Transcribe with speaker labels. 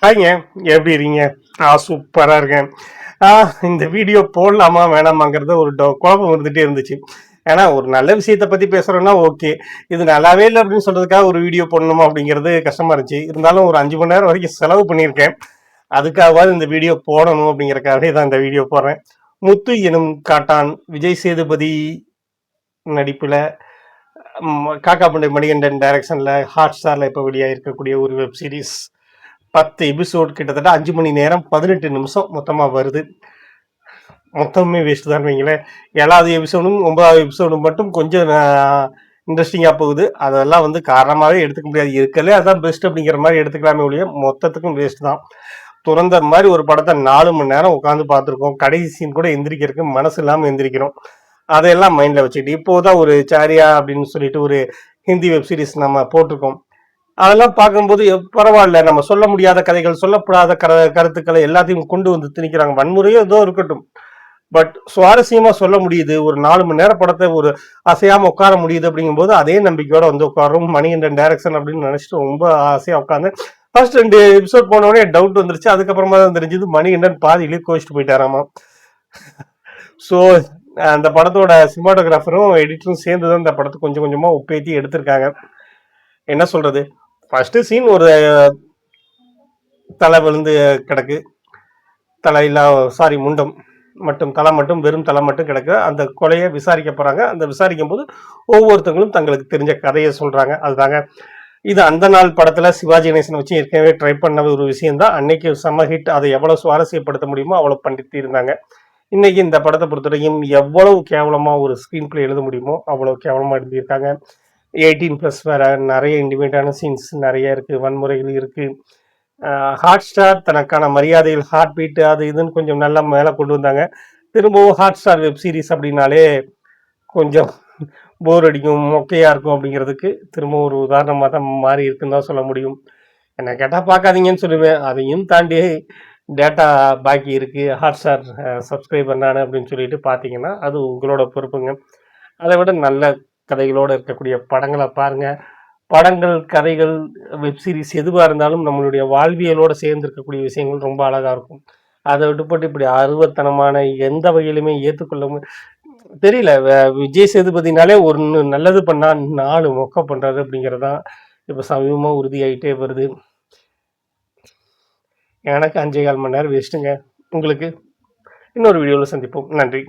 Speaker 1: ஹாய்ங்க. எப்படி இருக்கீங்க? சூப்பரா இருக்கேன். இந்த வீடியோ போடலாமா வேணாமாங்கிறது ஒரு குழப்பம் வந்துட்டே இருந்துச்சு. ஏன்னா ஒரு நல்ல விஷயத்த பத்தி பேசுறோம்னா ஓகே. இது நல்லாவே இல்லை அப்படின்னு சொல்றதுக்காக ஒரு வீடியோ போடணுமா அப்படிங்கிறது கஷ்டமா இருந்துச்சு. இருந்தாலும் ஒரு 5 மணி நேரம் வரைக்கும் செலவு பண்ணியிருக்கேன். அதுக்காகவாது இந்த வீடியோ போடணும் அப்படிங்கறக்காகவே தான் இந்த வீடியோ போடுறேன். முத்து எனும் காட்டான் விஜய் சேதுபதி நடிப்புல காக்கா பண்டை மணிகண்டன் டைரக்ஷன்ல ஹாட் ஸ்டார்ல இப்போ வெளியாயிருக்கக்கூடிய ஒரு வெப் சீரிஸ் 10 எபிசோட் கிட்டத்தட்ட 5 மணி நேரம் 18 நிமிஷம் மொத்தமா வருது. மொத்தமே வேஸ்ட் தான் வைங்களேன். 7வது எபிசோடும் 9வது எபிசோடும் மட்டும் கொஞ்சம் இன்ட்ரெஸ்டிங்காக போகுது. அதெல்லாம் வந்து காரணமாகவே எடுத்துக்க முடியாது. இருக்கலே அதான் பெஸ்ட் அப்படிங்கிற மாதிரி எடுத்துக்கலாமே ஒழிய மொத்தத்துக்கும் வேஸ்ட் தான். துறந்த மாதிரி ஒரு படத்தை 4 மணி நேரம் உட்காந்து பார்த்துருக்கோம். கடைசி சீன் கூட எந்திரிக்கிறதுக்கு மனசு இல்லாமல் எந்திரிக்கிறோம். அதையெல்லாம் மைண்டில் வச்சுக்கிட்டு இப்போதான் ஒரு சாரியா அப்படின்னு சொல்லிட்டு ஒரு ஹிந்தி வெப் சீரிஸ் நம்ம போட்டிருக்கோம். அதெல்லாம் பார்க்கும்போது பரவாயில்ல, நம்ம சொல்ல முடியாத கதைகள், சொல்லப்படாத கருத்துக்களை எல்லாத்தையும் கொண்டு வந்து திணிக்கிறாங்க. வன்முறையும் ஏதோ இருக்கட்டும், பட் சுவாரஸ்யமா சொல்ல முடியுது. ஒரு 4 மணி நேரம் படத்தை ஒரு அசையாம உட்கார முடியுது அப்படிங்கும்போது அதே நம்பிக்கையோட வந்து உட்காரும். மணிகண்டன் டைரக்ஷன் அப்படின்னு நினைச்சிட்டு ரொம்ப ஆசையா உட்காந்து ஃபர்ஸ்ட் 2 எபிசோட் போனோடனே டவுட் வந்துருச்சு. அதுக்கப்புறமா தான் தெரிஞ்சது மணிகண்டன் பாதியிலே கோச்சிட்டு போயிட்டாராமா. ஸோ அந்த படத்தோட சினிமாட்டோகிராஃபரும் எடிட்டரும் சேர்ந்து தான் இந்த படத்தை கொஞ்சம் கொஞ்சமா உப்பேத்தி எடுத்திருக்காங்க. என்ன சொல்றது, ஃபர்ஸ்ட் சீன் ஒரு தலை விழுந்து கிடக்கு. தலையில்லா முண்டம் மட்டும், தலை மட்டும், வெறும் தலை மட்டும் கிடக்கு. அந்த கொலையை விசாரிக்க போறாங்க. அந்த விசாரிக்கும் போது ஒவ்வொருத்தங்களும் தங்களுக்கு தெரிஞ்ச கதையை சொல்றாங்க. அதுதாங்க இது அந்த நாள் படத்துல சிவாஜி கணேசன் வச்சு ஏற்கனவே ட்ரை பண்ண ஒரு விஷயம் தான். அன்னைக்கு செம்ம ஹிட். அதை எவ்வளவு சுவாரஸ்யப்படுத்த முடியுமோ அவ்வளவு பண்ணிட்டு இருந்தாங்க. இன்னைக்கு இந்த படத்தை பொறுத்த வரைக்கும் எவ்வளவு கேவலமா ஒரு ஸ்கிரீன் பிளே எழுத முடியுமோ அவ்வளவு கேவலமா எழுதியிருக்காங்க. 18+ வேற, நிறைய இன்டிமேட்டான சீன்ஸ் நிறைய இருக்கு, வன்முறைகள் இருக்கு. ஹாட் ஸ்டார் தனக்கான மரியாதைகள், ஹார்ட் பீட் அது இதுன்னு கொஞ்சம் நல்லா மேலே கொண்டு வந்தாங்க. திரும்பவும் ஹாட் ஸ்டார் வெப் சீரிஸ் அப்படின்னாலே கொஞ்சம் போர் அடிக்கும், மொக்கையா இருக்கும் அப்படிங்கிறதுக்கு திரும்பவும் ஒரு உதாரணமாக தான் மாறி இருக்குன்னு தான் சொல்ல முடியும். என்ன கேட்டால் பார்க்காதீங்கன்னு சொல்லுவேன். அதையும் தாண்டி டேட்டா பாக்கி இருக்கு, ஹாட் ஸ்டார் சப்ஸ்கிரைபர் நான் அப்படின்னு சொல்லிட்டு பார்த்தீங்கன்னா அது உங்களோட பொறுப்புங்க. அதை விட நல்ல கதைகளோடு இருக்கக்கூடிய படங்களை பாருங்க. படங்கள், கதைகள், வெப் சீரிஸ் எதுவாக இருந்தாலும் நம்மளுடைய வாழ்வியலோடு சேர்ந்து இருக்கக்கூடிய விஷயங்கள் ரொம்ப அழகாக இருக்கும். அதை விட்டுப்பட்டு இப்படி அருவத்தனமான எந்த வகையிலுமே ஏற்றுக்கொள்ள தெரியல. விஜய் சேதுபதினாலே ஒன்று நல்லது பண்ணால் 4 மொக்க பண்ணுறாரு அப்படிங்கிறது தான் இப்போ சமீபமாக உறுதியாகிட்டே வருது. எனக்கு 5.25 மணி நேரம் வேஸ்ட்டுங்க. உங்களுக்கு இன்னொரு வீடியோவில் சந்திப்போம். நன்றி.